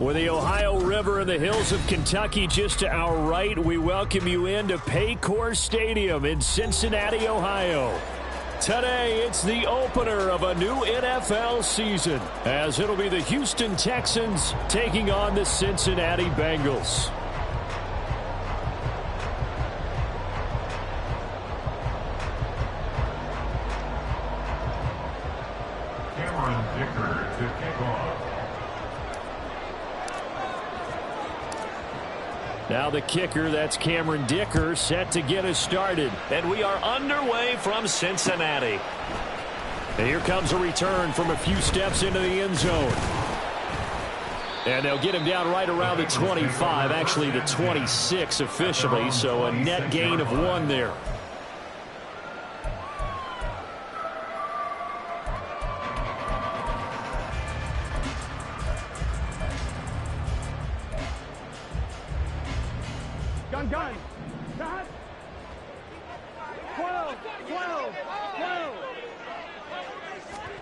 With the Ohio River and the hills of Kentucky just to our right, we welcome you into Paycor Stadium in Cincinnati, Ohio. Today, it's the opener of a new NFL season, as it'll be the Houston Texans taking on the Cincinnati Bengals. Cameron Dicker to kick off. Now the kicker, that's Cameron Dicker, set to get us started. And we are underway from Cincinnati. And here comes a return from a few steps into the end zone. And they'll get him down right around the 25, actually the 26 officially, so a net gain of 1 there. Gun. Shot. 12.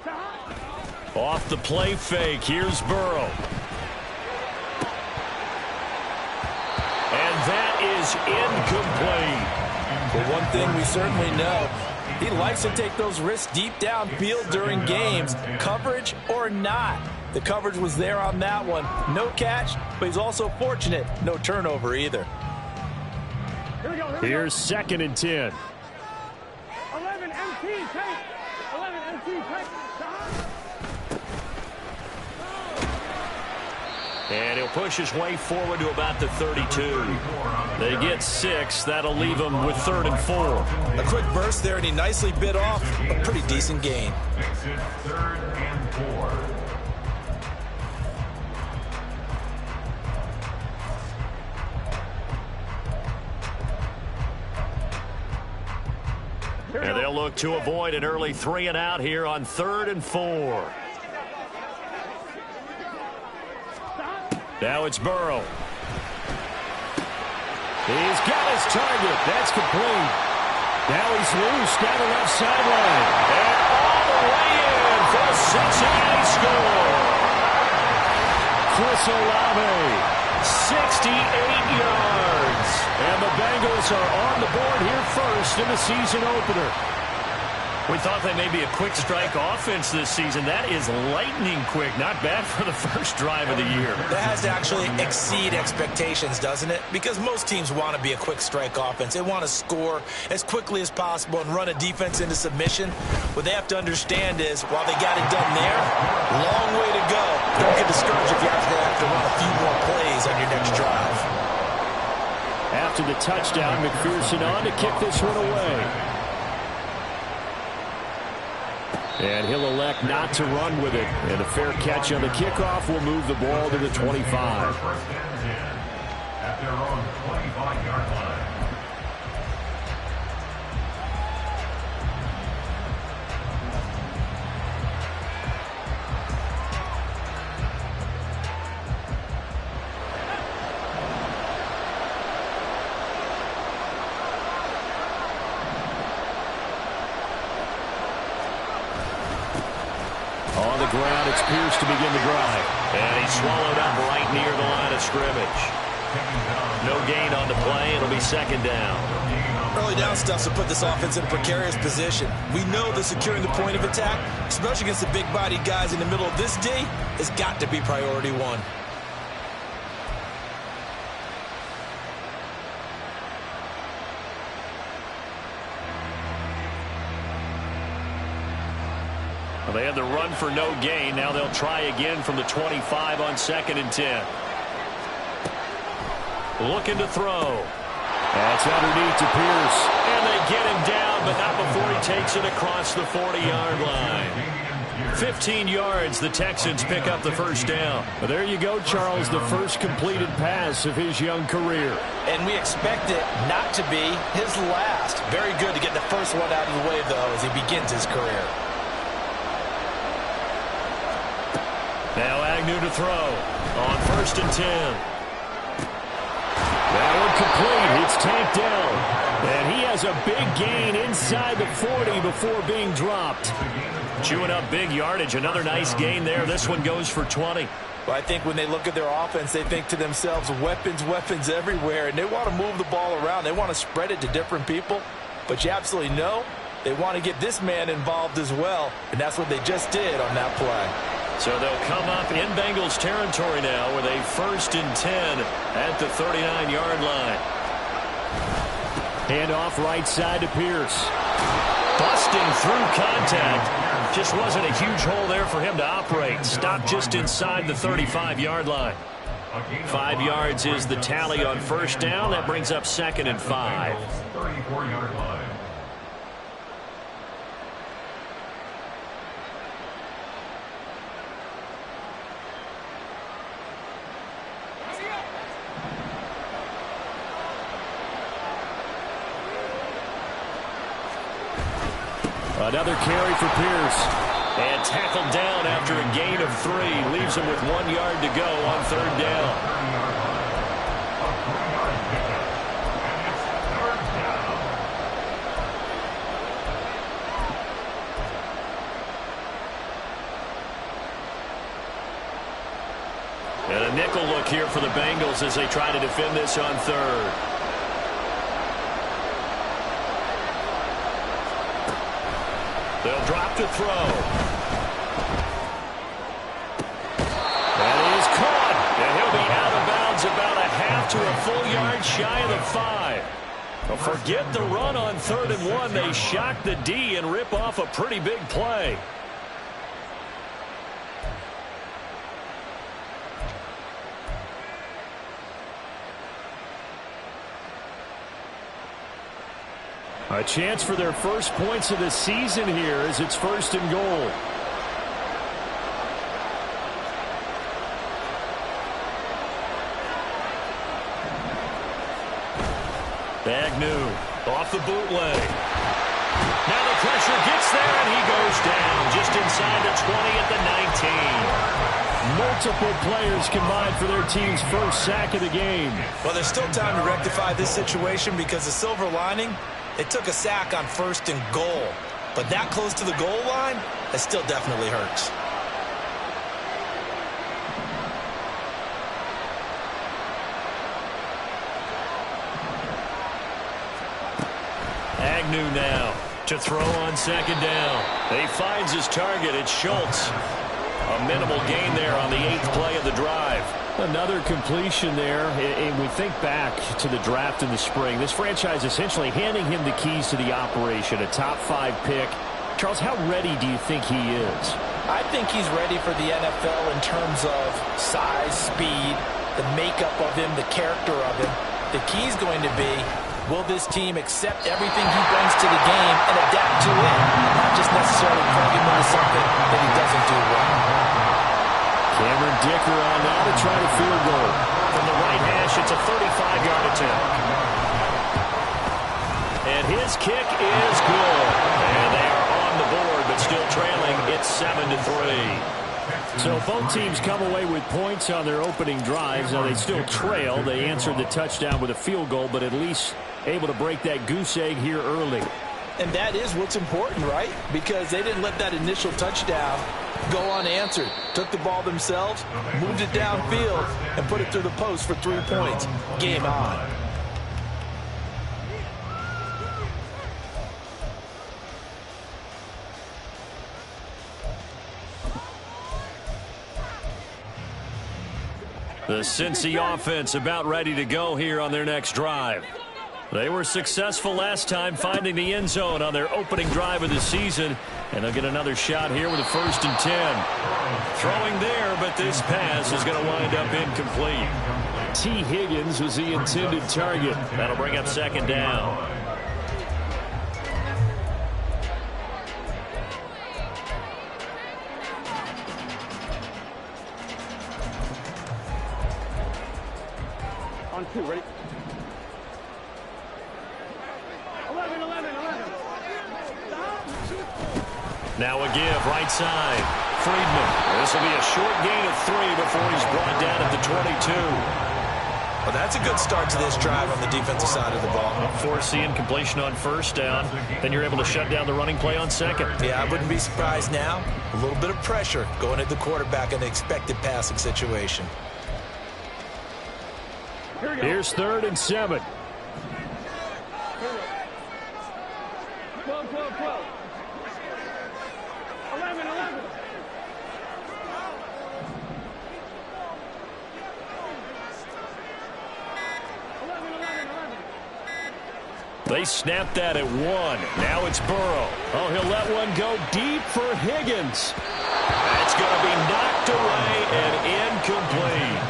Shot. Off the play fake, here's Burrow. And that is incomplete. But one thing we certainly know, he likes to take those risks deep downfield during games, coverage or not. The coverage was there on that one. No catch, but he's also fortunate. No turnover either. Here's 2nd and 10. 11 MT, take. 11 MT, take. And he'll push his way forward to about the 32. They get 6. That'll leave them with 3rd and 4. A quick burst there, and he nicely bit off a pretty decent gain. Exit 3rd and 4. And they'll look to avoid an early 3 and out here on 3rd and 4. Now it's Burrow. He's got his target. That's complete. Now he's loose down the left sideline. And all the way in for a Cincinnati score. Chris Olave, 68 yards. And the Bengals are on the board here first in the season opener. We thought that may be a quick strike offense this season. That is lightning quick. Not bad for the first drive of the year. That has to actually exceed expectations, doesn't it? Because most teams want to be a quick strike offense. They want to score as quickly as possible and run a defense into submission. What they have to understand is, while they got it done there, long way to go. Don't get discouraged if you have to run a few more plays on your next drive. After the touchdown, McPherson on to kick this one away. And he'll elect not to run with it. And a fair catch on the kickoff will move the ball to the 25. First and 10 at their own 25-yard line. On the ground, it's Pierce to begin the drive. And he's swallowed up right near the line of scrimmage. No gain on the play. It'll be 2nd down. Early down stuff to put this offense in a precarious position. We know that securing the point of attack, especially against the big-bodied guys in the middle of this D, has got to be priority 1. Well, they had the run for no gain. Now they'll try again from the 25 on 2nd and 10. Looking to throw. That's underneath to Pierce. And they get him down, but not before he takes it across the 40-yard line. 15 yards, the Texans pick up the first down. Well, there you go, Charles, the first completed pass of his young career. And we expect it not to be his last. Very good to get the first one out of the way, though, as he begins his career. Now Agnew to throw on 1st and 10. That one complete. It's tanked down. And he has a big gain inside the 40 before being dropped. Chewing up big yardage. Another nice gain there. This one goes for 20. Well, I think when they look at their offense, they think to themselves, weapons, weapons everywhere, and they want to move the ball around. They want to spread it to different people, but you absolutely know they want to get this man involved as well, and that's what they just did on that play. So they'll come up in Bengals territory now with a 1st and 10 at the 39-yard line. Hand off right side to Pierce. Busting through contact. Just wasn't a huge hole there for him to operate. Stopped just inside the 35-yard line. 5 yards is the tally on 1st down. That brings up 2nd and 5. 34-yard line. Another carry for Pierce. And tackled down after a gain of 3. Leaves him with 1 yard to go on 3rd down. And a nickel look here for the Bengals as they try to defend this on 3rd. They'll drop to throw. That is caught. And he'll be out of bounds about a half to a full yard shy of the 5. Well, forget the run on 3rd and 1. They shock the D and rip off a pretty big play. A chance for their first points of the season here as it's 1st and goal. Agnew off the bootleg. Now the pressure gets there and he goes down just inside the 20 at the 19. Multiple players combined for their team's first sack of the game. Well, there's still time to rectify this situation because the silver lining, they took a sack on 1st and goal. But that close to the goal line, that still definitely hurts. Agnew now to throw on 2nd down. He finds his target. It's Schultz. A minimal gain there on the 8th play of the drive. Another completion there, and we think back to the draft in the spring. This franchise essentially handing him the keys to the operation, a top 5 pick. Charles, how ready do you think he is? I think he's ready for the NFL in terms of size, speed, the makeup of him, the character of him. The key is going to be, will this team accept everything he brings to the game and adapt to it, not just necessarily plug him into something that he doesn't do well. Cameron Dicker on now to try to field goal. From the right hash, it's a 35-yard attempt. And his kick is good. And they are on the board, but still trailing. It's 7-3. So both teams come away with points on their opening drives. Now they still trail. They answered the touchdown with a field goal, but at least able to break that goose egg here early. And that is what's important, right? Because they didn't let that initial touchdown go unanswered. Took the ball themselves, moved it downfield, and put it through the post for 3 points. Game on. The Cincy offense about ready to go here on their next drive. They were successful last time finding the end zone on their opening drive of the season. And they'll get another shot here with a 1st and 10. Throwing there, but this pass is going to wind up incomplete. T. Higgins was the intended target. That'll bring up 2nd down. On 2, ready? 11. Now a give, right side. Friedman. This will be a short gain of 3 before he's brought down at the 22. Well, that's a good start to this drive on the defensive side of the ball. Forcing completion on first down. Then you're able to shut down the running play on second. Yeah, I wouldn't be surprised now. A little bit of pressure going at the quarterback in the expected passing situation. Here's 3rd and 7. 12, 12, 12. 11, 11. They snapped that at 1. Now it's Burrow. Oh, he'll let one go deep for Higgins. That's going to be knocked away and incomplete.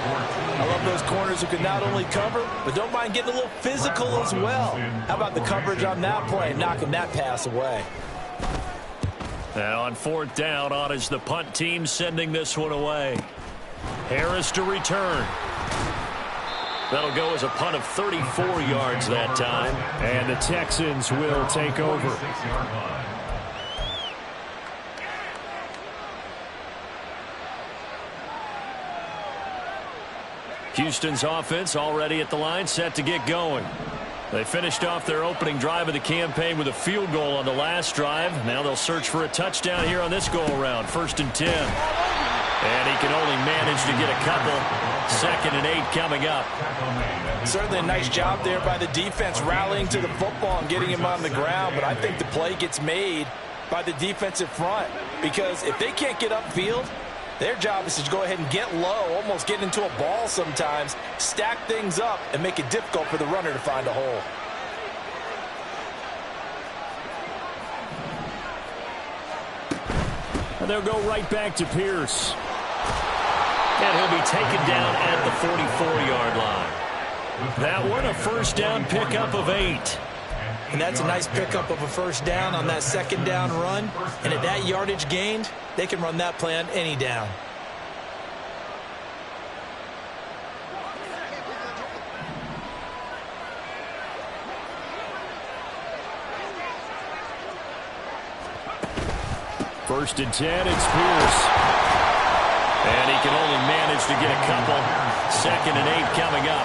I love those corners who can not only cover, but don't mind getting a little physical as well. How about the coverage on that play, knocking that pass away? Now on 4th down, on is the punt team sending this one away. Harris to return. That'll go as a punt of 34 yards that time. And the Texans will take over. Houston's offense already at the line, set to get going. They finished off their opening drive of the campaign with a field goal on the last drive. Now they'll search for a touchdown here on this go-around. 1st and 10. And he can only manage to get a couple. 2nd and 8 coming up. Certainly a nice job there by the defense rallying to the football and getting him on the ground. But I think the play gets made by the defensive front. Because if they can't get upfield, their job is to go ahead and get low, almost get into a ball sometimes, stack things up, and make it difficult for the runner to find a hole. And they'll go right back to Pierce. And he'll be taken down at the 44-yard line. That one, a 1st down pickup of 8. And that's a nice pickup of a 1st down on that 2nd down run. And at that yardage gained, they can run that play on any down. First and 10, it's Pierce. And he can only manage to get a couple. 2nd and 8 coming up.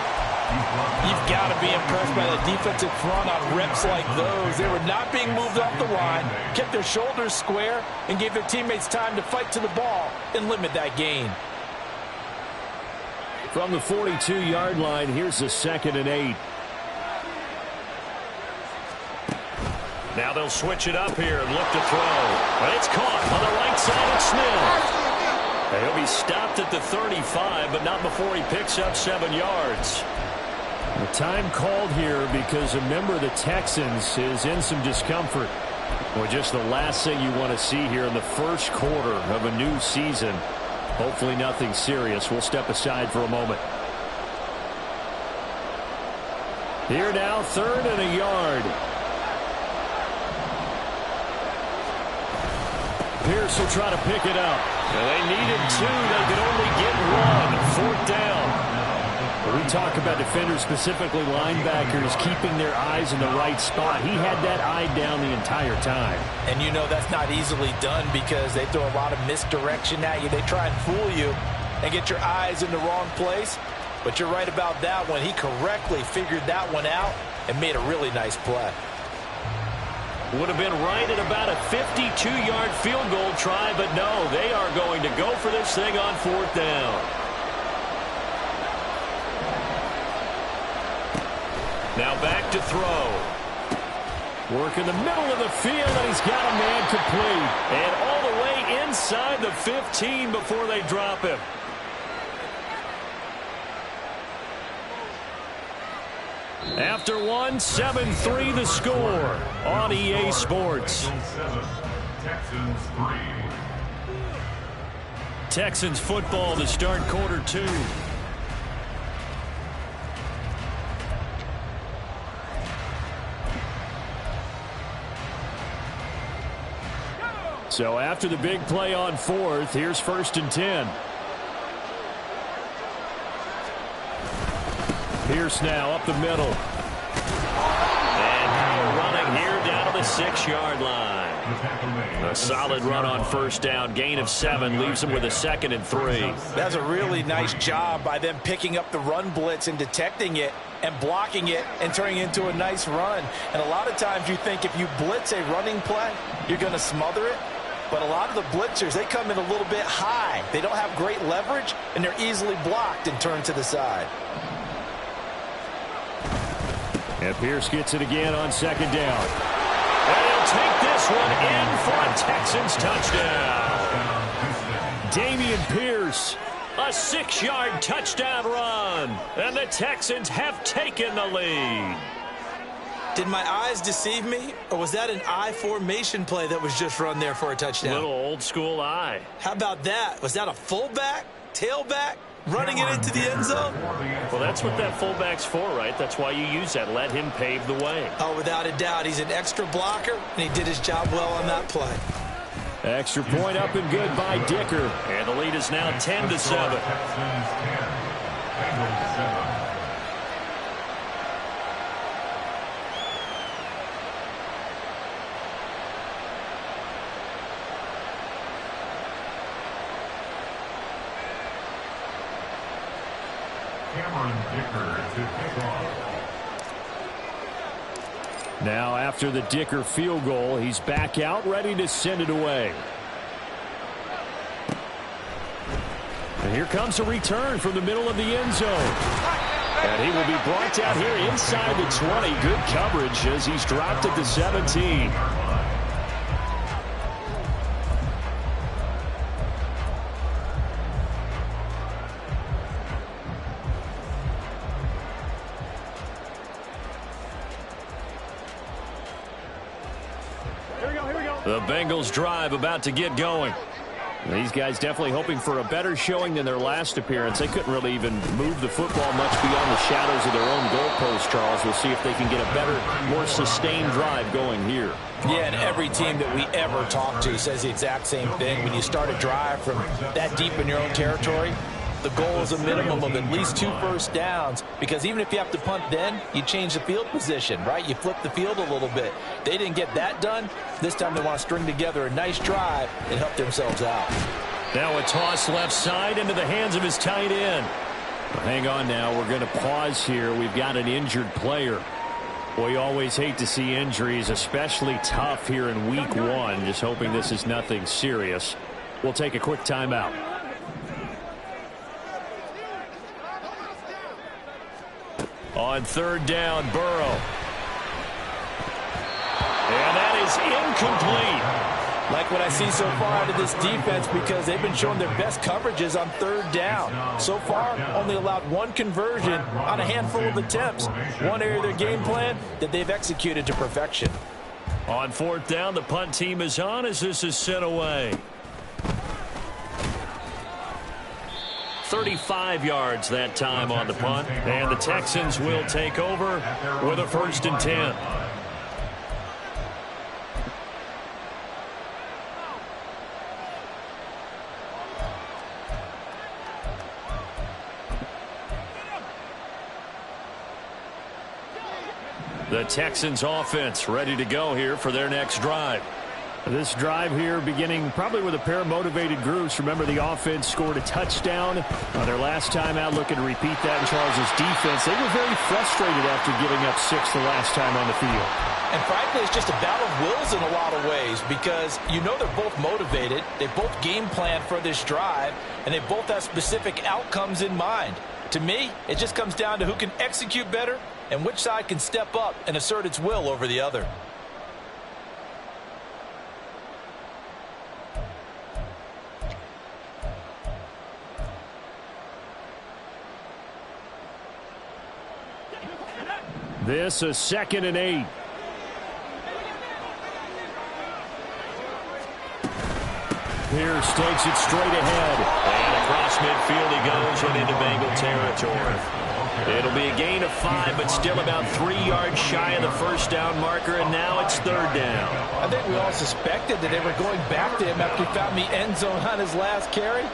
You've got to be impressed by the defensive front on reps like those. They were not being moved off the line, kept their shoulders square, and gave their teammates time to fight to the ball and limit that gain. From the 42-yard line, here's the 2nd and 8. Now they'll switch it up here and look to throw. But it's caught on the right side of Smith. He'll be stopped at the 35, but not before he picks up 7 yards. The time called here because a member of the Texans is in some discomfort. Well, just the last thing you want to see here in the first quarter of a new season. Hopefully nothing serious. We'll step aside for a moment. Here now, 3rd and a yard. Pierce will try to pick it up. Well, they needed 2. They could only get 1. 4th down. We talk about defenders, specifically linebackers, keeping their eyes in the right spot. He had that eye down the entire time. And you know that's not easily done because they throw a lot of misdirection at you. They try and fool you and get your eyes in the wrong place. But you're right about that one. He correctly figured that one out and made a really nice play. Would have been right at about a 52-yard field goal try, but no, they are going to go for this thing on 4th down. Now back to throw. Work in the middle of the field, and he's got a man complete. And all the way inside the 15 before they drop him. After one, 7-3 the score on EA Sports. Texans 3. Texans football to start quarter 2. So after the big play on 4th, here's 1st and 10. Pierce now up the middle. And now running here down to the 6-yard line. A solid run on first down. Gain of 7 leaves him with a 2nd and 3. That's a really nice job by them picking up the run blitz and detecting it and blocking it and turning it into a nice run. And a lot of times you think if you blitz a running play, you're going to smother it. But a lot of the blitzers, they come in a little bit high. They don't have great leverage, and they're easily blocked and turned to the side. And Pierce gets it again on 2nd down. And he'll take this one in for a Texans touchdown. Dameon Pierce. A 6-yard touchdown run. And the Texans have taken the lead. Did my eyes deceive me, or was that an I formation play that was just run there for a touchdown? Little old school eye. How about that? Was that a fullback, tailback, running it into the end zone? Well, that's what that fullback's for, right? That's why you use that. Let him pave the way. Oh, without a doubt. He's an extra blocker, and he did his job well on that play. Extra point up and good by Dicker. And the lead is now 10-7. Texans 10, Bengals 7. Cameron Dicker to kick off. Now after the Dicker field goal, he's back out ready to send it away. And here comes a return from the middle of the end zone. And he will be brought down here inside the 20. Good coverage as he's dropped at the 17. The Bengals drive about to get going. These guys definitely hoping for a better showing than their last appearance. They couldn't really even move the football much beyond the shadows of their own goalpost, Charles. We'll see if they can get a better, more sustained drive going here. Yeah, and every team that we ever talk to says the exact same thing. When you start a drive from that deep in your own territory, the goal is a minimum of at least 2 first downs, because even if you have to punt then, you change the field position, right? You flip the field a little bit. They didn't get that done. This time they want to string together a nice drive and help themselves out. Now a toss left side into the hands of his tight end. Hang on now. We're going to pause here. We've got an injured player. Boy, you always hate to see injuries, especially tough here in week 1. Just hoping this is nothing serious. We'll take a quick timeout. On 3rd down, Burrow. And that is incomplete. Like what I see so far out of this defense, because they've been showing their best coverages on 3rd down. So far, only allowed 1 conversion on a handful of attempts. One area of their game plan that they've executed to perfection. On 4th down, the punt team is on as this is sent away. 35 yards that time on the punt, and the Texans will take over with a 1st and 10. The Texans offense ready to go here for their next drive. This drive here beginning probably with a pair of motivated groups. Remember, the offense scored a touchdown their last time out, looking to repeat that in Charles's defense. They were very frustrated after giving up 6 the last time on the field. And frankly, it's just a battle of wills in a lot of ways, because you know they're both motivated. They both game plan for this drive, and they both have specific outcomes in mind. To me, it just comes down to who can execute better and which side can step up and assert its will over the other. This is 2nd and 8. Pierce takes it straight ahead. And across midfield he goes and into Bengal territory. It'll be a gain of 5, but still about 3 yards shy of the 1st down marker, and now it's 3rd down. I think we all suspected that they were going back to him after he found the end zone on his last carry,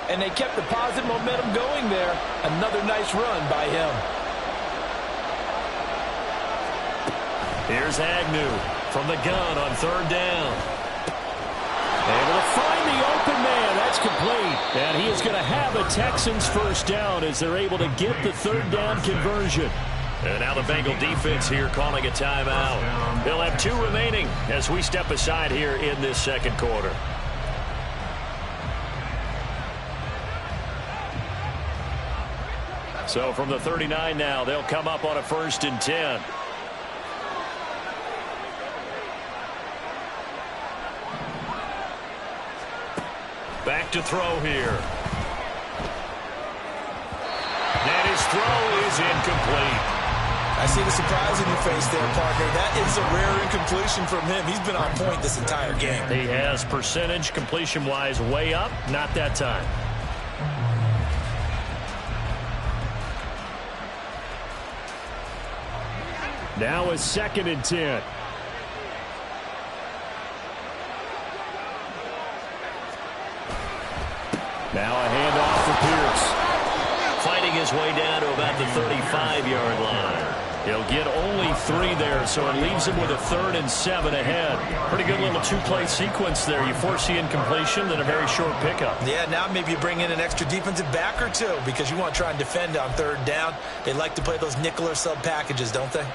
and they kept the positive momentum going there. Another nice run by him. Here's Agnew from the gun on 3rd down. complete. And he is going to have a Texans first down as they're able to get the third down conversion. And now the Bengal defense here calling a timeout. They'll have 2 remaining as we step aside here in this second quarter. So from the 39 now, they'll come up on a 1st and 10. Back to throw here. And his throw is incomplete. I see the surprise in your face there, partner. That is a rare incompletion from him. He's been on point this entire game. He has percentage completion-wise way up. Not that time. Now a 2nd and 10. Now a handoff for Pierce. Fighting his way down to about the 35-yard line. He'll get only 3 there, so it leaves him with a 3rd and 7 ahead. Pretty good little 2-play sequence there. You force the incompletion, then a very short pickup. Yeah, now maybe you bring in an extra defensive back or 2 because you want to try and defend on 3rd down. They like to play those nickel or sub packages, don't they?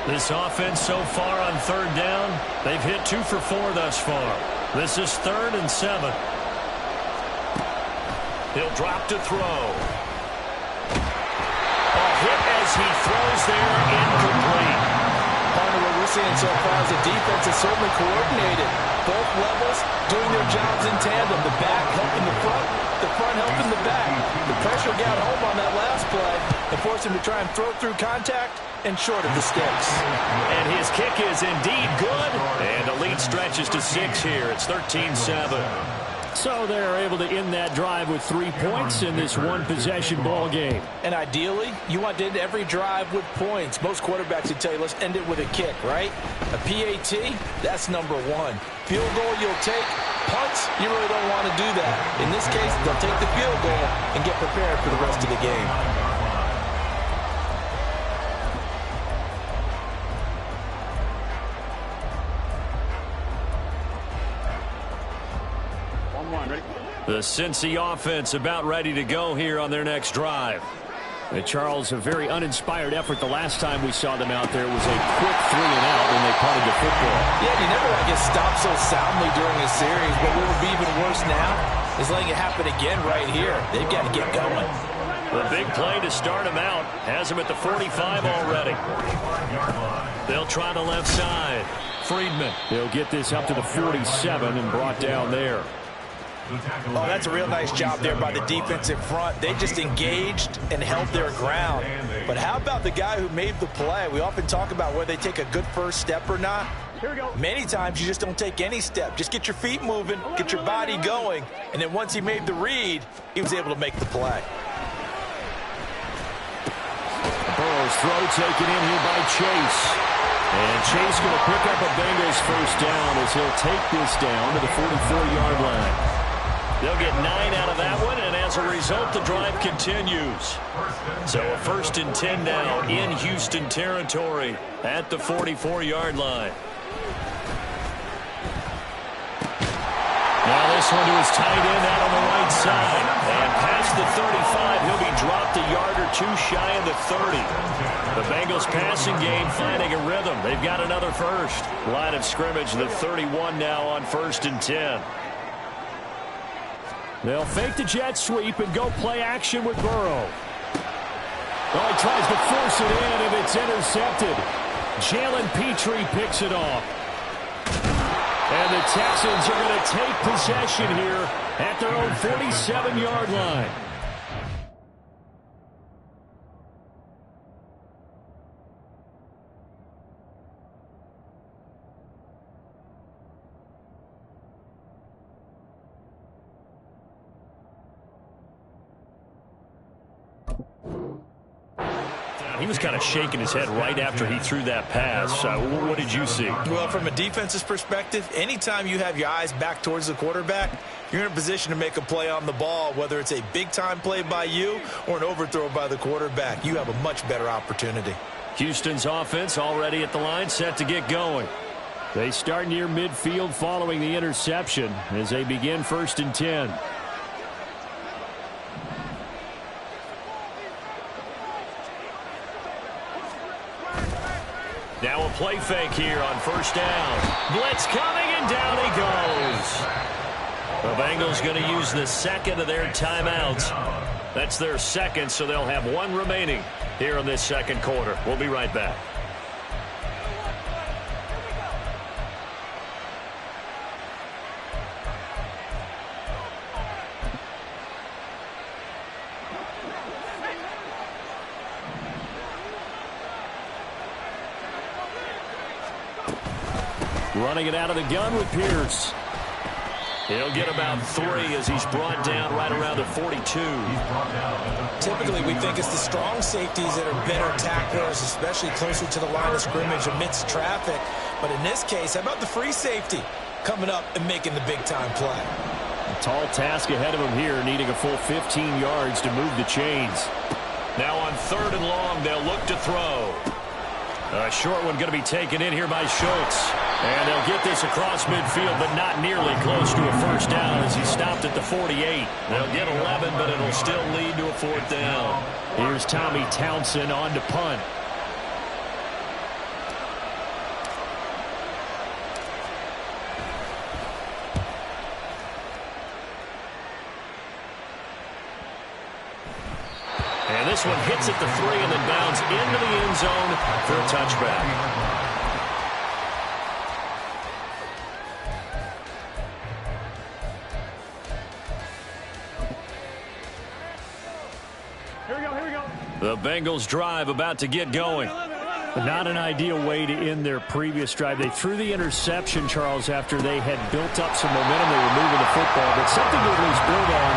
This offense so far on 3rd down, they've hit 2 for 4 thus far. This is 3rd and 7. He'll drop to throw. A hit as he throws there, incomplete. Partner, what we're seeing so far is the defense is certainly coordinated. Both levels doing their jobs in tandem. The back helping the front helping the back. The pressure got home on that last play and forced him to try and throw through contact and short of the sticks. And his kick is indeed good. And the lead stretches to 6 here. It's 13-7. So they're able to end that drive with 3 points in this one-possession ball game. And ideally, you want to end every drive with points. Most quarterbacks would tell you, let's end it with a kick, right? A PAT, that's number 1. Field goal you'll take. Punts, you really don't want to do that. In this case, they'll take the field goal and get prepared for the rest of the game. The Cincy offense about ready to go here on their next drive. Charles, a very uninspired effort. The last time we saw them out there was a quick 3 and out when they punted the football. Yeah, you never want to get stopped so soundly during a series, but what would be even worse now is letting it happen again right here. They've got to get going. The big play to start him out has him at the 45 already. They'll try the left side. Friedman. They'll get this up to the 47 and brought down there. Oh, that's a real nice job there by the defensive front. They just engaged and held their ground. But how about the guy who made the play? We often talk about whether they take a good first step or not. Many times you just don't take any step. Just get your feet moving, get your body going, and then once he made the read, he was able to make the play. Burrow's throw taken in here by Chase. And Chase going to pick up a Bengals first down as he'll take this down to the 44-yard line. They'll get 9 out of that one, and as a result, the drive continues. So a 1st and 10 now in Houston territory at the 44-yard line. Now this one to his tight end out on the right side. And past the 35, he'll be dropped a yard or 2 shy of the 30. The Bengals passing game finding a rhythm. They've got another first. Line of scrimmage, the 31 now on 1st and 10. They'll fake the jet sweep and go play action with Burrow. Oh, he tries to force it in, and it's intercepted. Jalen Petrie picks it off. And the Texans are going to take possession here at their own 47-yard line. He was kind of shaking his head right after he threw that pass. What did you see? Well, from a defense's perspective, anytime you have your eyes back towards the quarterback, you're in a position to make a play on the ball, whether it's a big-time play by you or an overthrow by the quarterback. You have a much better opportunity. Houston's offense already at the line, set to get going. They start near midfield following the interception as they begin 1st and 10. Now a play fake here on 1st down. Blitz coming, and down he goes. The Bengals going to use the second of their timeouts. That's their second, so they'll have one remaining here in this second quarter. We'll be right back. Running it out of the gun with Pierce. He'll get about 3 as he's brought down right around the 42. Typically, we think it's the strong safeties that are better tacklers, especially closer to the line of scrimmage amidst traffic. But in this case, how about the free safety coming up and making the big-time play? A tall task ahead of him here, needing a full 15 yards to move the chains. Now on 3rd and long, they'll look to throw. A short one going to be taken in here by Schultz. And they'll get this across midfield, but not nearly close to a 1st down as he stopped at the 48. They'll get 11, but it'll still lead to a 4th down. Here's Tommy Townsend on to punt. And this one hits at the 3 and then bounds into the end zone for a touchback. The Bengals drive about to get going. Not an ideal way to end their previous drive. They threw the interception, Charles, after they had built up some momentum. They were moving the football, but something to at least build on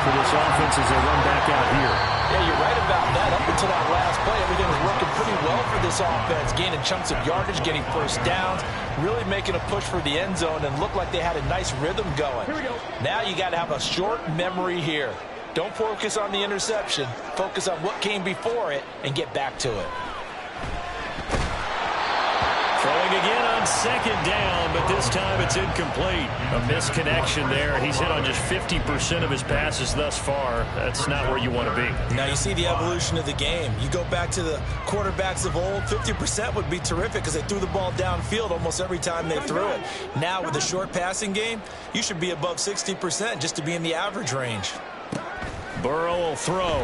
for this offense as they run back out here. Yeah, you're right about that. Up until that last play, everything was working pretty well for this offense, gaining chunks of yardage, getting 1st downs, really making a push for the end zone, and looked like they had a nice rhythm going. Here we go. Now you got to have a short memory here. Don't focus on the interception. Focus on what came before it and get back to it. Throwing again on 2nd down, but this time it's incomplete. A misconnection there. He's hit on just 50% of his passes thus far. That's not where you want to be. Now you see the evolution of the game. You go back to the quarterbacks of old, 50% would be terrific because they threw the ball downfield almost every time they threw it. Now with the short passing game, you should be above 60% just to be in the average range. Burrow will throw.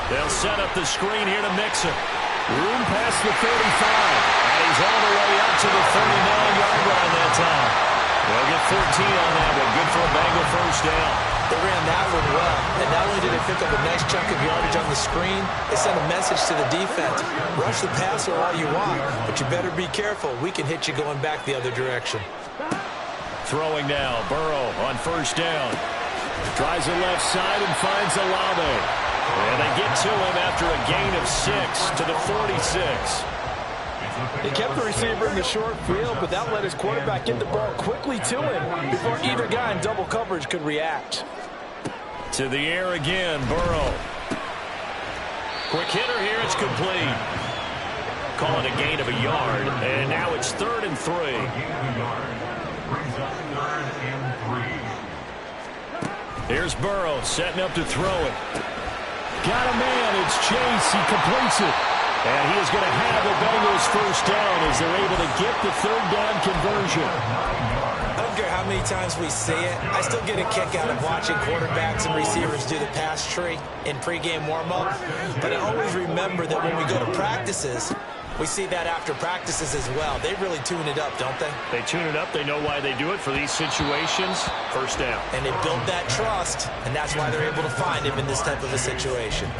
They'll set up the screen here to Mixon. Room past the 35. And he's all the way up to the 39-yard line that time. They'll get 14 on that one. Good for a Bengal 1st down. They ran that one well. And not only did they pick up a nice chunk of yardage on the screen, they sent a message to the defense. Rush the passer all you want, but you better be careful. We can hit you going back the other direction. Throwing now. Burrow on 1st down. Tries the left side and finds Olave. And they get to him after a gain of 6 to the 46. They kept the receiver in the short field, but that let his quarterback get the ball quickly to him before either guy in double coverage could react. To the air again, Burrow. Quick hitter here, it's complete. Call it a gain of a yard, and now it's 3rd and 3. Here's Burrow setting up to throw it. Got a man. It's Chase. He completes it. And he is going to have the Bengals 1st down as they're able to get the 3rd down conversion. I don't care how many times we see it. I still get a kick out of watching quarterbacks and receivers do the pass tree in pregame warm-up. But I always remember that when we go to practices, we see that after practices as well. They really tune it up, don't they? They tune it up. They know why they do it for these situations. 1st down. And they build that trust, and that's why they're able to find him in this type of a situation.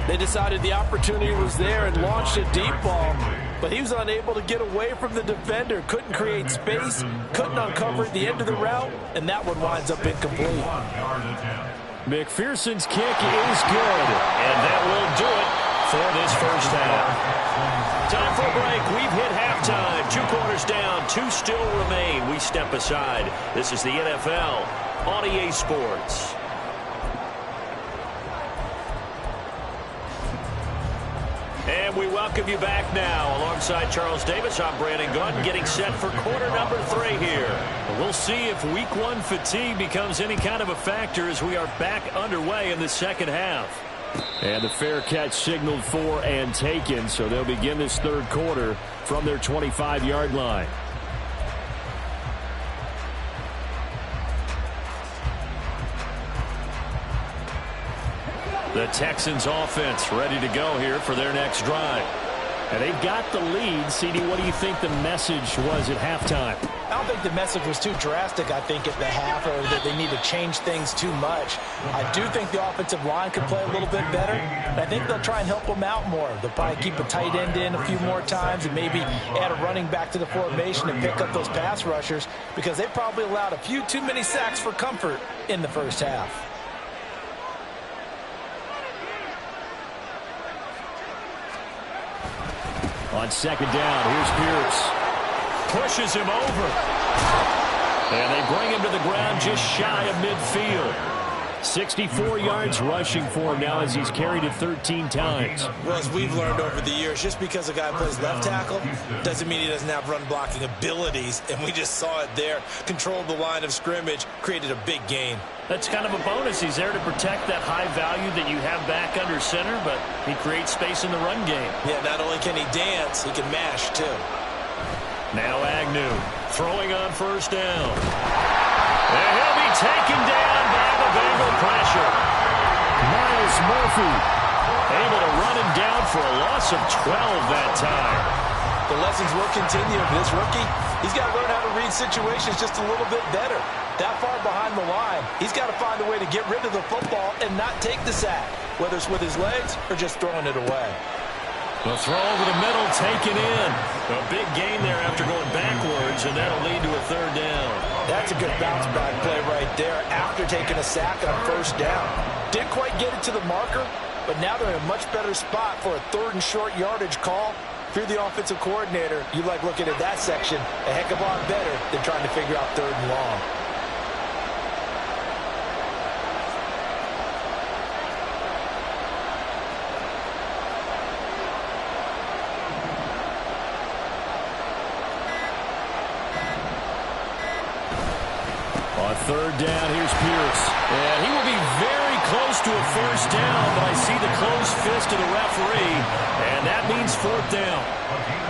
They decided the opportunity was there and launched a deep ball, but he was unable to get away from the defender. Couldn't create space, couldn't uncover at the end of the route, and that one winds up incomplete. McPherson's kick is good. And that will do it for this 1st half. Time for a break. We've hit halftime. 2 quarters down. 2 still remain. We step aside. This is the NFL on EA Sports. And we welcome welcome you back now. Alongside Charles Davis, I'm Brandon Gaudin, getting set for quarter number 3 here. We'll see if week 1 fatigue becomes any kind of a factor as we are back underway in the second half. And the fair catch signaled for and taken, so they'll begin this third quarter from their 25-yard line. The Texans offense ready to go here for their next drive. And they've got the lead. CD, what do you think the message was at halftime? I don't think the message was too drastic, I think, at the half, or that they need to change things too much. I do think the offensive line could play a little bit better, and I think they'll try and help them out more. They'll probably keep a tight end in a few more times and maybe add a running back to the formation and pick up those pass rushers, because they probably allowed a few too many sacks for comfort in the first half. On second down, here's Pierce. Pushes him over. And they bring him to the ground just shy of midfield. 64 yards rushing for him now as he's carried it 13 times. Well, as we've learned over the years, just because a guy plays left tackle doesn't mean he doesn't have run blocking abilities, and we just saw it there. Controlled the line of scrimmage, created a big gain. That's kind of a bonus. He's there to protect that high value that you have back under center, but he creates space in the run game. Yeah, not only can he dance, he can mash, too. Now Agnew throwing on first down. And he'll be taken down by the Bengal pressure. Myles Murphy able to run him down for a loss of 12 that time. The lessons will continue for this rookie. He's got to learn how to read situations just a little bit better. That far behind the line, he's got to find a way to get rid of the football and not take the sack, whether it's with his legs or just throwing it away. The throw over the middle taken in. A big gain there after going backwards, and that'll lead to a third down. That's a good bounce back play right there after taking a sack on first down. Didn't quite get it to the marker, but now they're in a much better spot for a third and short yardage call. If you're the offensive coordinator, you like looking at that section a heck of a lot better than trying to figure out third and long. On third down, here's Pierce. And he will be very close to a first down, but I see the closed fist of the referee, and that means fourth down.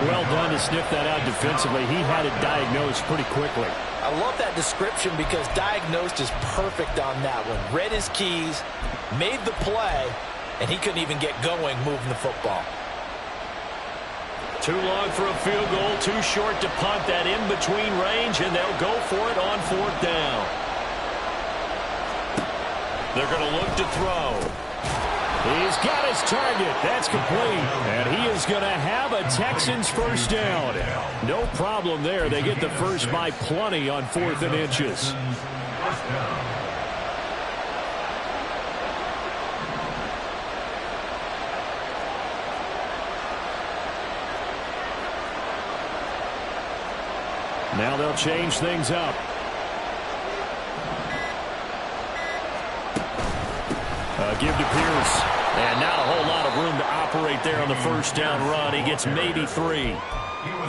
Well done to sniff that out defensively. He had it diagnosed pretty quickly. I love that description because diagnosed is perfect on that one. Read his keys, made the play, and he couldn't even get going moving the football. Too long for a field goal, too short to punt. That in-between range, and they'll go for it on fourth down. They're going to look to throw. He's got his target. That's complete. And he is going to have a Texans first down. No problem there. They get the first by plenty on 4th and inches. Now they'll change things up. Give to Pierce. And not a whole lot of room to operate there on the first down run. He gets maybe 3. Yeah,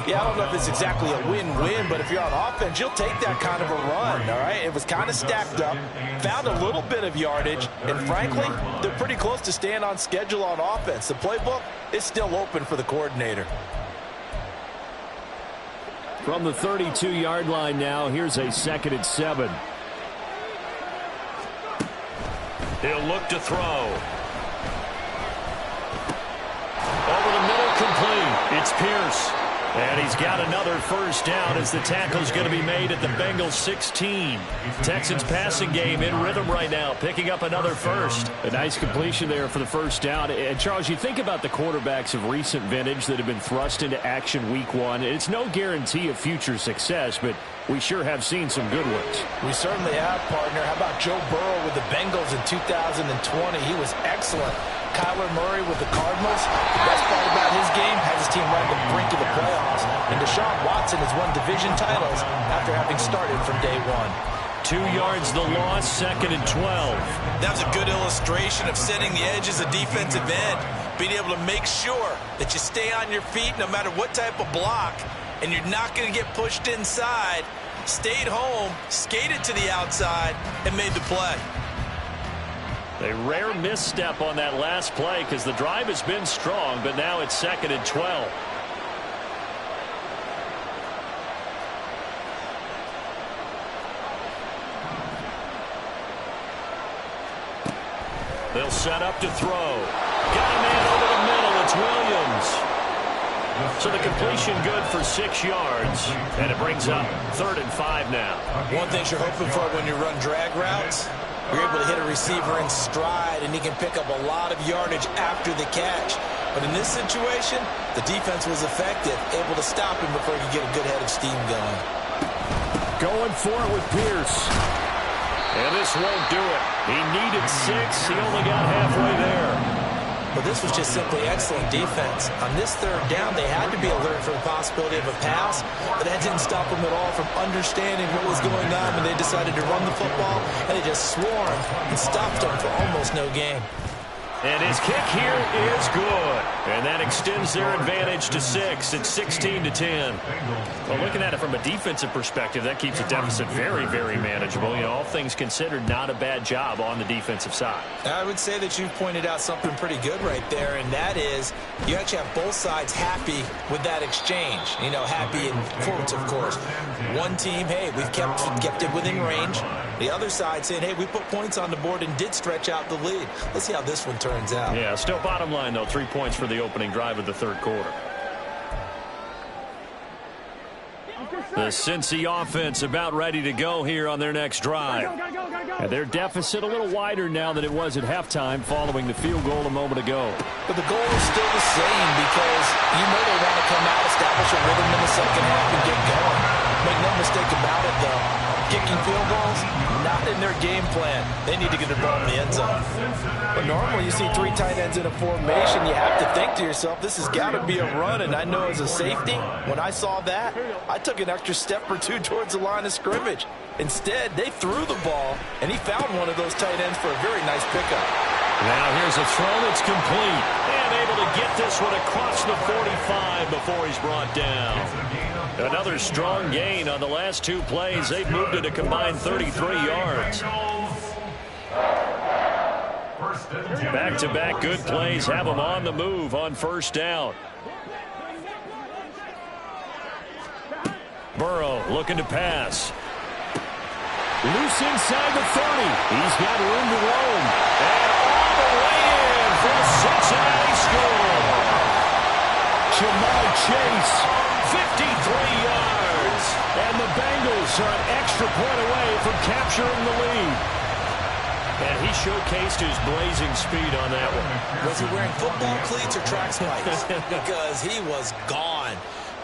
I don't know if it's exactly a win-win, but if you're on offense, you'll take that kind of a run, all right? It was kind of stacked up, found a little bit of yardage, and frankly, they're pretty close to staying on schedule on offense. The playbook is still open for the coordinator. From the 32-yard line now, here's a 2nd and 7. He'll look to throw. Over the middle, complete. It's Pierce. And he's got another first down as the tackle's going to be made at the Bengals 16. Texans passing game in rhythm right now, picking up another first. A nice completion there for the first down. And, Charles, you think about the quarterbacks of recent vintage that have been thrust into action week 1. It's no guarantee of future success, but we sure have seen some good ones. We certainly have, partner. How about Joe Burrow with the Bengals in 2020? He was excellent. Kyler Murray with the Cardinals. The best part about his game has his team right at the brink of the playoffs. And Deshaun Watson has won division titles after having started from day 1. 2 yards the loss, 2nd and 12. That was a good illustration of setting the edge as a defensive end, being able to make sure that you stay on your feet no matter what type of block, and you're not going to get pushed inside. Stayed home, skated to the outside, and made the play. A rare misstep on that last play because the drive has been strong, but now it's 2nd and 12. They'll set up to throw. Got a man over the middle. It's Williams. So the completion good for 6 yards, and it brings up 3rd and 5 now. One thing you're hoping for when you run drag routes, you're able to hit a receiver in stride, and he can pick up a lot of yardage after the catch. But in this situation, the defense was effective, able to stop him before he could get a good head of steam going. Going for it with Pierce. And this won't do it. He needed 6. He only got halfway there. But this was just simply excellent defense. On this 3rd down, they had to be alert for the possibility of a pass, but that didn't stop them at all from understanding what was going on when they decided to run the football, and they just swarmed and stopped them for almost no gain. And his kick here is good. And that extends their advantage to 6. It's 16-10. Well, looking at it from a defensive perspective, that keeps the deficit very, very manageable. You know, all things considered, not a bad job on the defensive side. I would say that you've pointed out something pretty good right there, and that is you actually have both sides happy with that exchange. You know, happy in quotes, of course. One team, hey, we've kept it within range. The other side saying, hey, we put points on the board and did stretch out the lead. Let's see how this one turns out. Yeah, still bottom line, though, 3 points for the opening drive of the 3rd quarter. The Cincy offense about ready to go here on their next drive. And their deficit a little wider now than it was at halftime following the field goal a moment ago. But the goal is still the same because you know they want to come out, establish a rhythm in the second half, and get going. Make no mistake about it, though. Kicking field goals, not in their game plan. They need to get the ball in the end zone. But normally you see 3 tight ends in a formation, you have to think to yourself, this has got to be a run. And I know as a safety, when I saw that, I took an extra step or 2 towards the line of scrimmage. Instead, they threw the ball, and he found one of those tight ends for a very nice pickup. Now here's a throw that's complete. And able to get this one across the 45 before he's brought down. Another strong gain on the last 2 plays. They've moved it a combined 33 yards. Back-to-back good plays have them on the move on 1st down. Burrow looking to pass. Loose inside the 30. He's got room to roam. And all the way in for a Cincinnati score. Jamar Chase, 53 yards. and the Bengals are an extra point away from capturing the lead. And he showcased his blazing speed on that one. Was he wearing football cleats or track spikes? Because he was gone.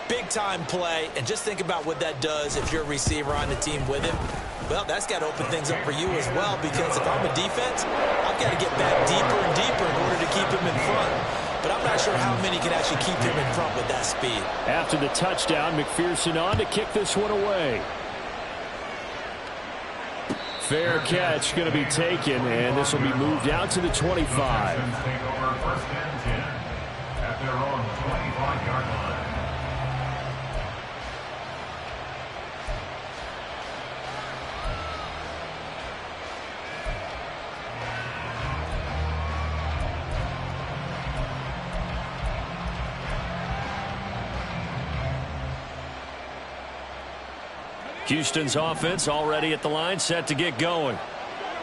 Big-time play, and just think about what that does if you're a receiver on the team with him. Well, that's got to open things up for you as well, because if I'm a defense, I've got to get back deeper and deeper in order to keep him in front. But I'm not sure how many can actually keep him in front with that speed. After the touchdown, McPherson on to kick this one away. Fair catch going to be taken, and this will be moved out to the 25. Take over 1st and 10 at their own 25-yard line. Houston's offense already at the line, set to get going.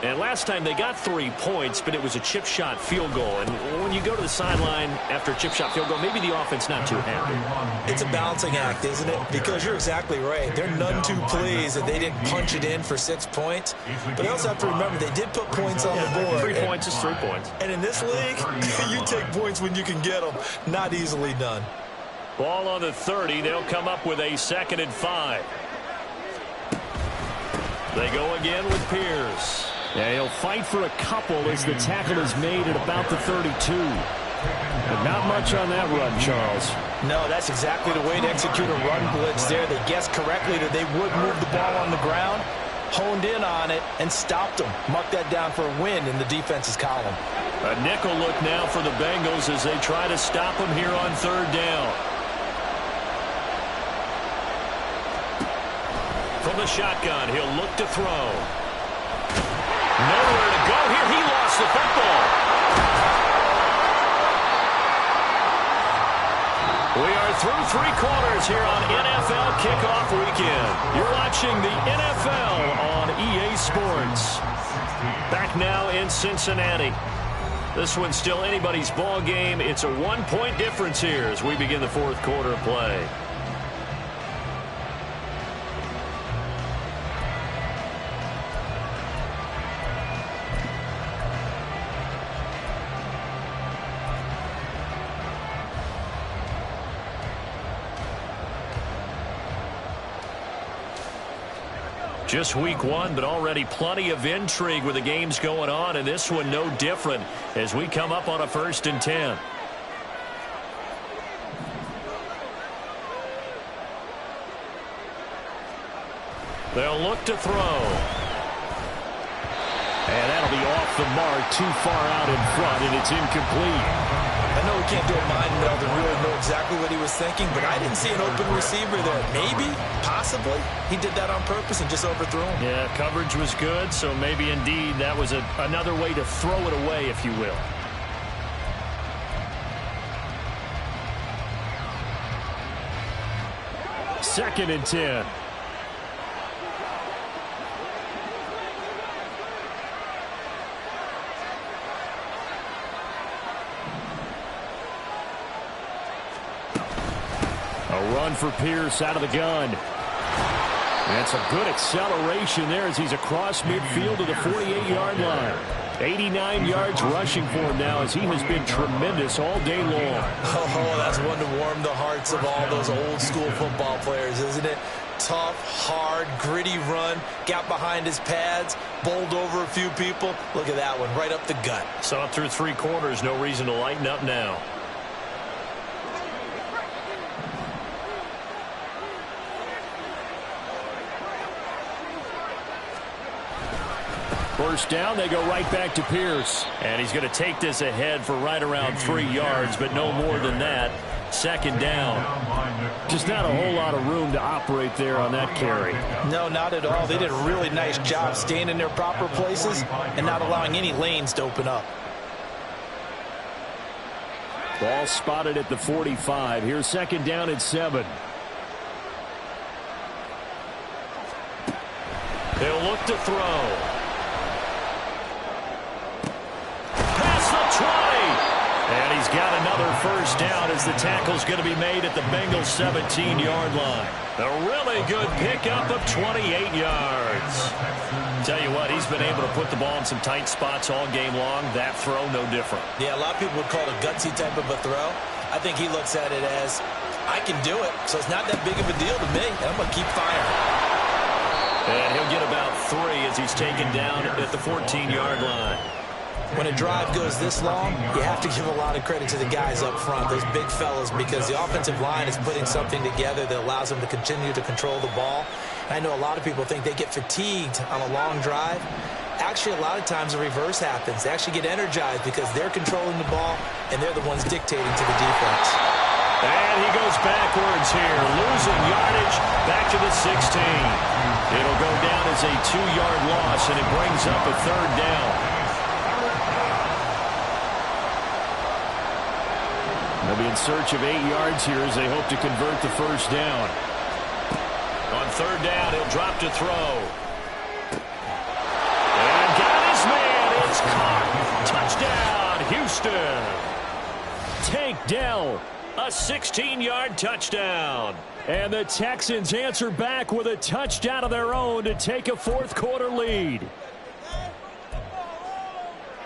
And last time they got 3 points, but it was a chip shot field goal. And when you go to the sideline after a chip shot field goal, maybe the offense not too happy. It's a balancing act, isn't it? Because you're exactly right. They're none too pleased that they didn't punch it in for 6 points. But they also have to remember they did put points on the board. 3 points is 3 points. And in this league, you take points when you can get them. Not easily done. Ball on the 30. They'll come up with a 2nd and 5. They go again with Pierce. Yeah, he'll fight for a couple as the tackle is made at about the 32. But not much on that run, Charles. No, that's exactly the way to execute a run blitz there. They guessed correctly that they would move the ball on the ground, honed in on it, and stopped them. Mark that down for a win in the defense's column. A nickel look now for the Bengals as they try to stop him here on third down. From the shotgun, he'll look to throw. Nowhere to go here. He lost the football. We are through three quarters here on NFL Kickoff Weekend. You're watching the NFL on EA Sports. Back now in Cincinnati. This one's still anybody's ball game. It's a 1-point difference here as we begin the fourth quarter of play. Just week one, but already plenty of intrigue with the games going on, and this one no different as we come up on a 1st and 10. They'll look to throw. And that'll be off the mark, too far out in front, and it's incomplete. I know we can't do a mind meld and really know exactly what he was thinking, but I didn't see an open receiver there. Maybe, possibly, he did that on purpose and just overthrew him. Yeah, coverage was good, so maybe indeed that was another way to throw it away, if you will. Second and 10. A run for Pierce out of the gun. And some good acceleration there as he's across midfield to the 48-yard line. 89 yards rushing for him now as he has been tremendous all day long. Oh, that's one to warm the hearts of all those old-school football players, isn't it? Tough, hard, gritty run, got behind his pads, bowled over a few people. Look at that one, right up the gut. Saw it through three quarters, no reason to lighten up now. First down, they go right back to Pierce. And he's going to take this ahead for right around 3 yards, but no more than that. Second down. Just not a whole lot of room to operate there on that carry. No, not at all. They did a really nice job staying in their proper places and not allowing any lanes to open up. Ball spotted at the 45. Here's second down at 7. They'll look to throw. Past the 20. And he's got another first down as the tackle's going to be made at the Bengals' 17-yard line. A really good pickup of 28 yards. Tell you what, he's been able to put the ball in some tight spots all game long. That throw, no different. Yeah, a lot of people would call it a gutsy type of a throw. I think he looks at it as, I can do it, so it's not that big of a deal to me, and I'm going to keep firing. And he'll get about 3 as he's taken down at the 14-yard line. When a drive goes this long, you have to give a lot of credit to the guys up front, those big fellas, because the offensive line is putting something together that allows them to continue to control the ball. And I know a lot of people think they get fatigued on a long drive. Actually, a lot of times the reverse happens. They actually get energized because they're controlling the ball, and they're the ones dictating to the defense. And he goes backwards here, losing yardage back to the 16. It'll go down as a 2-yard loss, and it brings up a third down. They'll be in search of 8 yards here as they hope to convert the first down. On third down, he'll drop to throw. And got his man. It's caught. Touchdown, Houston. Tank Dell. A 16-yard touchdown. And the Texans answer back with a touchdown of their own to take a fourth-quarter lead.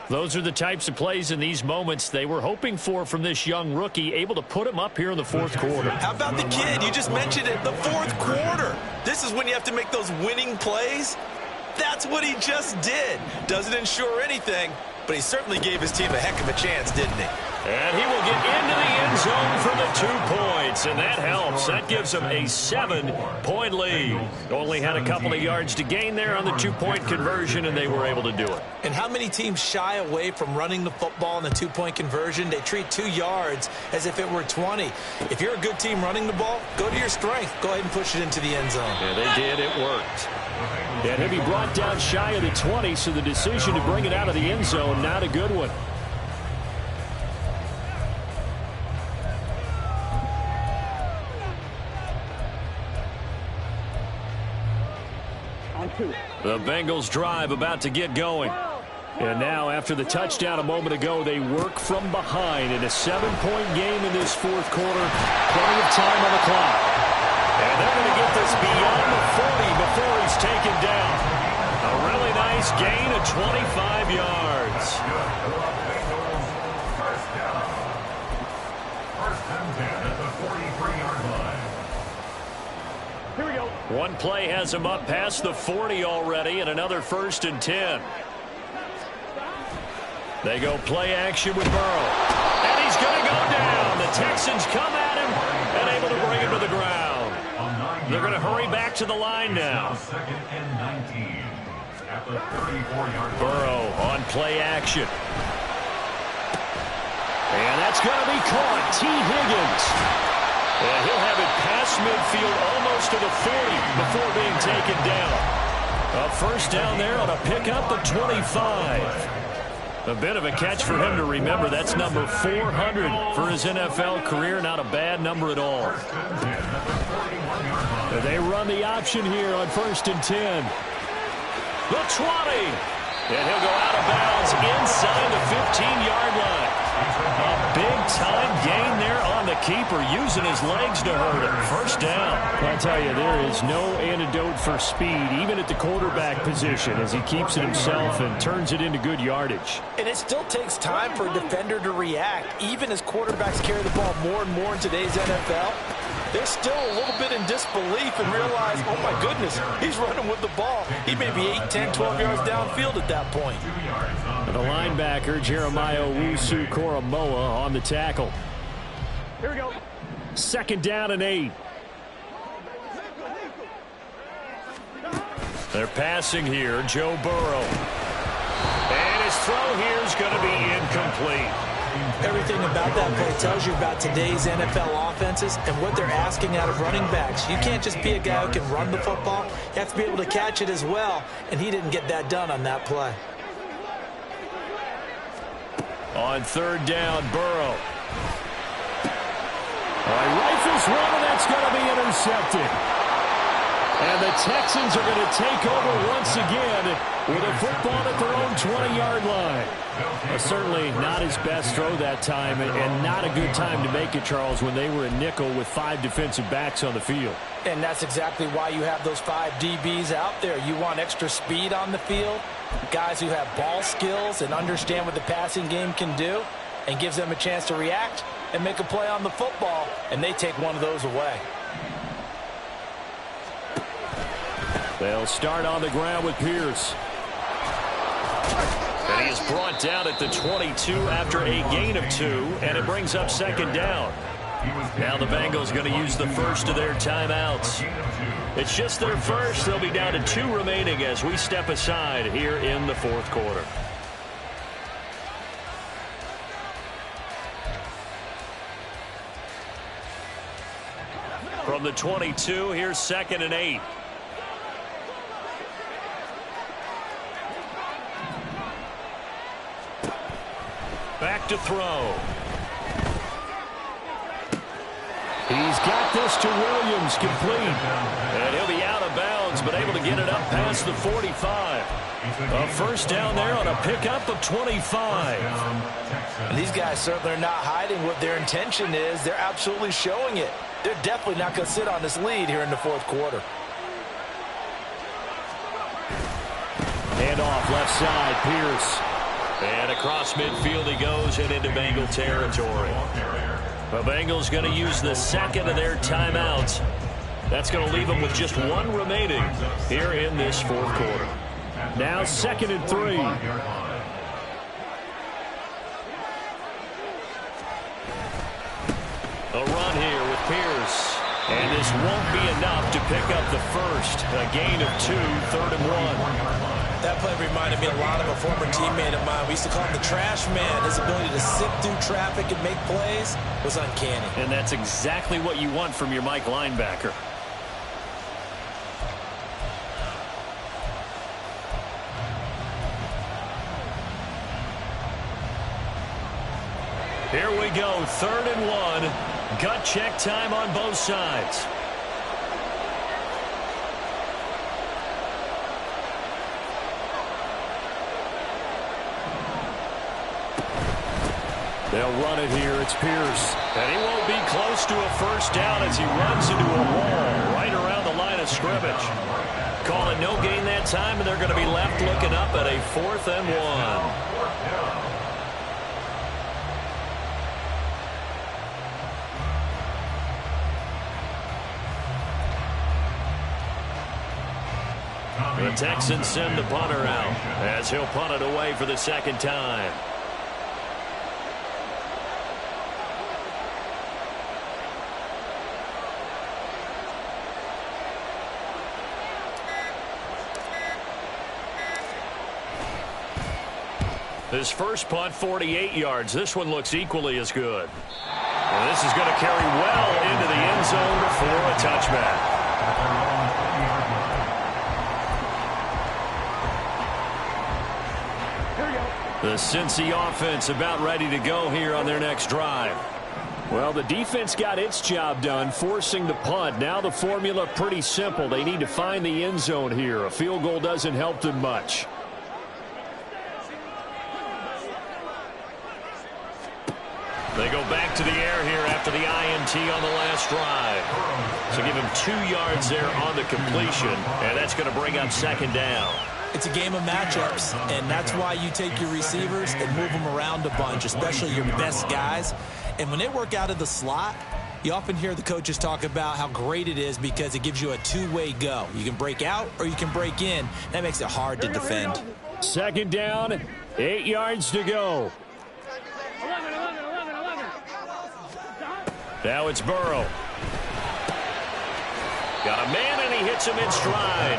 Those are the types of plays in these moments they were hoping for from this young rookie, able to put him up here in the fourth quarter. How about the kid? You just mentioned it, the fourth quarter. This is when you have to make those winning plays. That's what he just did. Doesn't ensure anything, but he certainly gave his team a heck of a chance, didn't he? And he will get into the end zone for the 2 points. points, and that helps. That gives them a 7-point lead. Only had a couple of yards to gain there on the 2-point conversion, and they were able to do it. And how many teams shy away from running the football in the 2-point conversion? They treat 2 yards as if it were 20. If you're a good team running the ball, go to your strength. Go ahead and push it into the end zone. Yeah, they did. It worked. And he'll be brought down shy of the 20, so the decision to bring it out of the end zone, not a good one. The Bengals drive about to get going. And now, after the touchdown a moment ago, they work from behind in a 7-point game in this fourth quarter. Plenty of time on the clock. And they're going to get this beyond the 40 before he's taken down. A really nice gain of 25 yards. First and 10 at the 43-yard line. Here we go. One play has him up past the 40 already, and another 1st and 10. They go play action with Burrow. And he's going to go down. The Texans come at him and able to bring him to the ground. They're going to hurry back to the line now. Second and 19 at the 34-yard line. Burrow on play action. And that's going to be caught. T. Higgins. And he'll have it past midfield almost to the 40 before being taken down. A first down there on a pickup of 25. A bit of a catch for him to remember. That's number 400 for his NFL career. Not a bad number at all. They run the option here on 1st and 10. The 20. And he'll go out of bounds inside the 15-yard line. A big-time gain there on the keeper, using his legs to hurt him. First down. I'll tell you, there is no antidote for speed, even at the quarterback position, as he keeps it himself and turns it into good yardage. And it still takes time for a defender to react, even as quarterbacks carry the ball more and more in today's NFL. They're still a little bit in disbelief and realize, oh my goodness, he's running with the ball. He may be 8, 10, 12 yards downfield at that point. And the linebacker, Jeremiah Owusu-Koramoah, on the tackle. Here we go. 2nd down and 8. They're passing here, Joe Burrow. And his throw here is going to be incomplete. Everything about that play tells you about today's NFL offenses and what they're asking out of running backs. You can't just be a guy who can run the football. You have to be able to catch it as well, and he didn't get that done on that play. On 3rd down, Burrow. Rifles one, and that's going to be intercepted. And the Texans are going to take over once again with a football at their own 20-yard line. Certainly not his best throw that time, and not a good time to make it, Charles, when they were in nickel with 5 defensive backs on the field. And that's exactly why you have those 5 DBs out there. You want extra speed on the field, guys who have ball skills and understand what the passing game can do, and gives them a chance to react and make a play on the football, and they take one of those away. They'll start on the ground with Pierce. And he is brought down at the 22 after a gain of 2, and it brings up 2nd down. Now the Bengals going to use the first of their timeouts. It's just their first. They'll be down to 2 remaining as we step aside here in the 4th quarter. From the 22, here's 2nd and 8. Back to throw. He's got this to Williams, complete. And he'll be out of bounds, but able to get it up past the 45. A first down there on a pickup of 25. And these guys certainly are not hiding what their intention is. They're absolutely showing it. They're definitely not going to sit on this lead here in the 4th quarter. Hand off left side, Pierce. And across midfield he goes and into Bengal territory. The Bengals going to use the 2nd of their timeouts. That's going to leave them with just 1 remaining here in this 4th quarter. Now 2nd and 3. A run here with Pierce. And this won't be enough to pick up the first. A gain of 2, 3rd and 1. That play reminded me a lot of a former teammate of mine. We used to call him the trash man. His ability to sift through traffic and make plays was uncanny. And that's exactly what you want from your Mike linebacker. Here we go, 3rd and 1. Gut check time on both sides. They'll run it here. It's Pierce. And he won't be close to a first down as he runs into a wall right around the line of scrimmage. Calling no gain that time, and they're going to be left looking up at a 4th and 1. The Texans send the punter out as he'll punt it away for the 2nd time. His first punt, 48 yards. This one looks equally as good. And this is going to carry well into the end zone for a touchback. The Cincy offense about ready to go here on their next drive. Well, the defense got its job done, forcing the punt. Now the formula pretty simple. They need to find the end zone here. A field goal doesn't help them much. They go back to the air here after the INT on the last drive. So give him 2 yards there on the completion, and that's going to bring up 2nd down. It's a game of matchups, and that's why you take your receivers and move them around a bunch, especially your best guys. And when they work out of the slot, you often hear the coaches talk about how great it is because it gives you a two-way go. You can break out or you can break in. That makes it hard to defend. 2nd down, 8 yards to go. Now it's Burrow. Got a man, and he hits him in stride.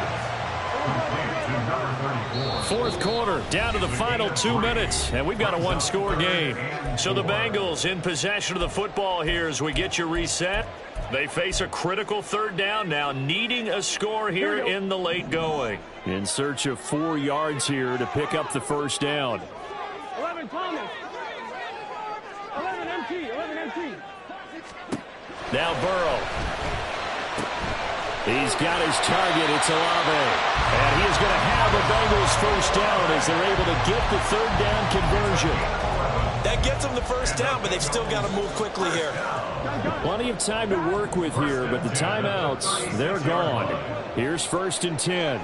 4th quarter, down to the final 2 minutes, and we've got a 1-score game. So the Bengals in possession of the football here as we get you reset. They face a critical 3rd down now, needing a score here in the late going. In search of 4 yards here to pick up the 1st down. 11 Thomas. 11 MT. 11 MT. Now Burrow. He's got his target. It's Olave. And he is going to have the Bengals 1st down as they're able to get the 3rd down conversion. That gets them the 1st down, but they've still got to move quickly here. Plenty of time to work with here, but the timeouts, they're gone. Here's 1st and 10.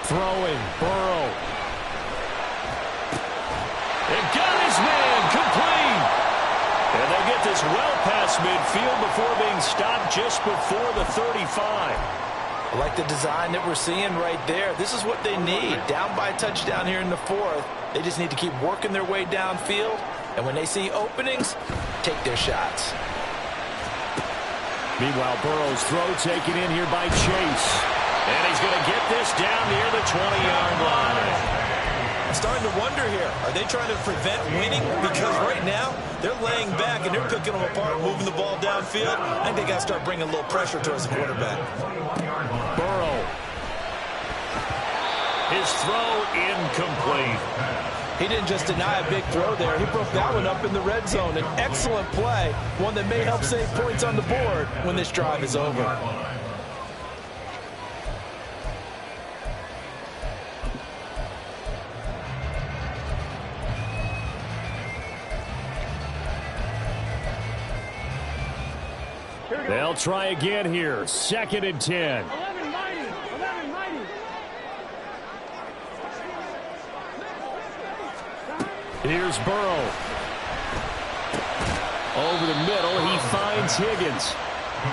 Throwing, Burrow. And got his man complete. And they get this well past midfield before being stopped just before the 35. I like the design that we're seeing right there. This is what they need. Down by a touchdown here in the 4th. They just need to keep working their way downfield. And when they see openings, take their shots. Meanwhile, Burrow's throw taken in here by Chase. And he's going to get this down near the 20-yard line. I'm starting to wonder here, are they trying to prevent winning? Because right now, they're laying back and they're cooking them apart, moving the ball downfield. I think they got to start bringing a little pressure towards the quarterback. Burrow. His throw incomplete. He didn't just deny a big throw there. He broke that one up in the red zone. An excellent play, one that may help save points on the board when this drive is over. They'll try again here. 2nd and 10. 11 mighty. 11 mighty. Here's Burrow. Over the middle, he finds Higgins.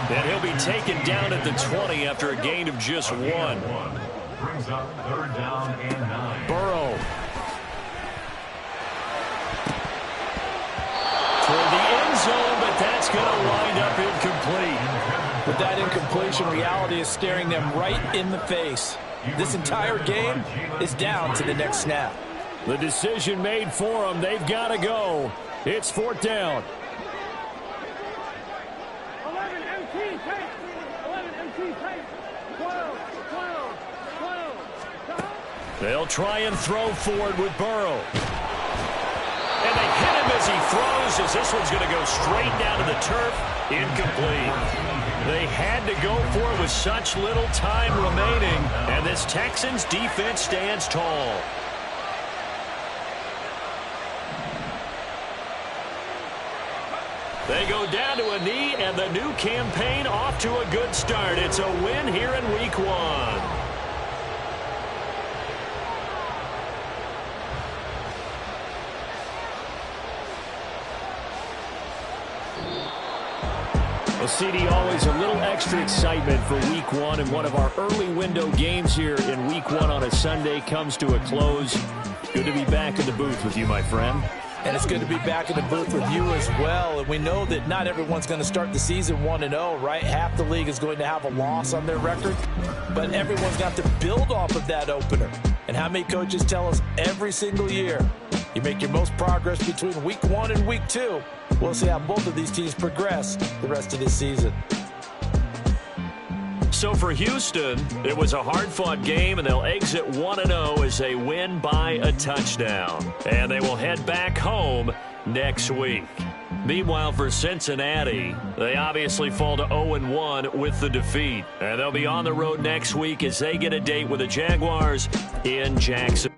And he'll be taken down at the 20 after a gain of just 1. Brings up 3rd down and 9. Burrow. Toward the end zone, but that's going to wind up that incompletion, reality is staring them right in the face. This entire game is down to the next snap. The decision made for them. They've got to go. It's 4th down. 11 MT, take. 11 MT, take. 12, 12, 12. They'll try and throw forward with Burrow. And they hit him as he throws, as this one's going to go straight down to the turf. Incomplete. They had to go for it with such little time remaining, and this Texans defense stands tall. They go down to a knee, and the new campaign off to a good start. It's a win here in Week 1. Well, CD, always a little extra excitement for Week 1, and one of our early window games here in Week 1 on a Sunday comes to a close. Good to be back in the booth with you, my friend. And it's good to be back in the booth with you as well. And we know that not everyone's going to start the season 1-0, right? Half the league is going to have a loss on their record. But everyone's got to build off of that opener. And how many coaches tell us every single year, you make your most progress between Week 1 and Week 2. We'll see how both of these teams progress the rest of this season. So for Houston, it was a hard-fought game, and they'll exit 1-0 as they win by a touchdown. And they will head back home next week. Meanwhile, for Cincinnati, they obviously fall to 0-1 with the defeat. And they'll be on the road next week as they get a date with the Jaguars in Jacksonville.